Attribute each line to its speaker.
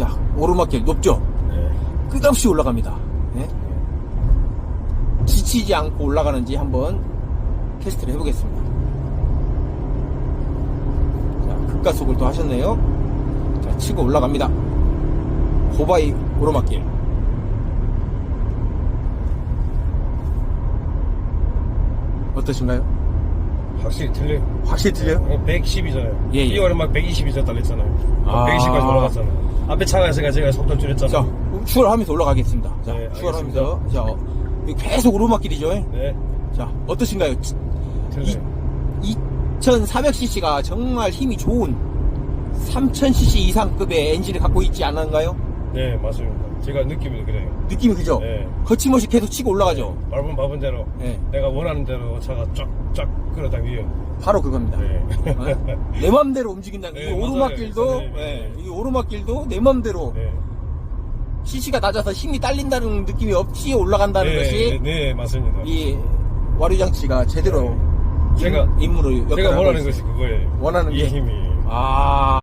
Speaker 1: 자, 오르막길 높죠?
Speaker 2: 네.
Speaker 1: 끝없이 올라갑니다. 예? 지치지 않고 올라가는지 한번 테스트를 해보겠습니다. 자, 급가속을 또 하셨네요. 자, 치고 올라갑니다. 호바이 오르막길. 어떠신가요?
Speaker 2: 확실히 틀려요.
Speaker 1: 확실히 틀려요?
Speaker 2: 110이잖아요.
Speaker 1: 예, 예.
Speaker 2: 이 오르막 120이었다 그랬잖아요.
Speaker 1: 아.
Speaker 2: 120까지 올라갔잖아요. 앞에 차가 있으니까 제가 속도 줄였잖아요.
Speaker 1: 자, 추월하면서 올라가겠습니다. 자,
Speaker 2: 네,
Speaker 1: 추월하면서. 자, 이거 계속 오르막길이죠?
Speaker 2: 네.
Speaker 1: 자, 어떠신가요?
Speaker 2: 틀려요.
Speaker 1: 2400cc가 정말 힘이 좋은 3000cc 이상급의 엔진을 갖고 있지 않은가요?
Speaker 2: 네, 맞습니다. 제가 느낌이 그래요.
Speaker 1: 느낌이 그죠?
Speaker 2: 네.
Speaker 1: 거침없이 계속 치고 올라가죠?
Speaker 2: 밟은 대로
Speaker 1: 네.
Speaker 2: 내가 원하는 대로 차가 쫙쫙 끌어당겨요.
Speaker 1: 바로 그겁니다.
Speaker 2: 네.
Speaker 1: 어? 내 맘대로 움직인다는
Speaker 2: 네,
Speaker 1: 이
Speaker 2: 맞아요.
Speaker 1: 오르막길도,
Speaker 2: 선생님.
Speaker 1: 예, 이 오르막길도 내 맘대로
Speaker 2: 네.
Speaker 1: CC가 낮아서 힘이 딸린다는 느낌이 없이 올라간다는 것이
Speaker 2: 네, 맞습니다.
Speaker 1: 이 와류장치가 제대로
Speaker 2: 제가
Speaker 1: 임무를
Speaker 2: 제가
Speaker 1: 역할을 하고
Speaker 2: 원하는
Speaker 1: 있어요.
Speaker 2: 것이 그거예요.
Speaker 1: 원하는
Speaker 2: 이
Speaker 1: 게?
Speaker 2: 힘이.
Speaker 1: 아.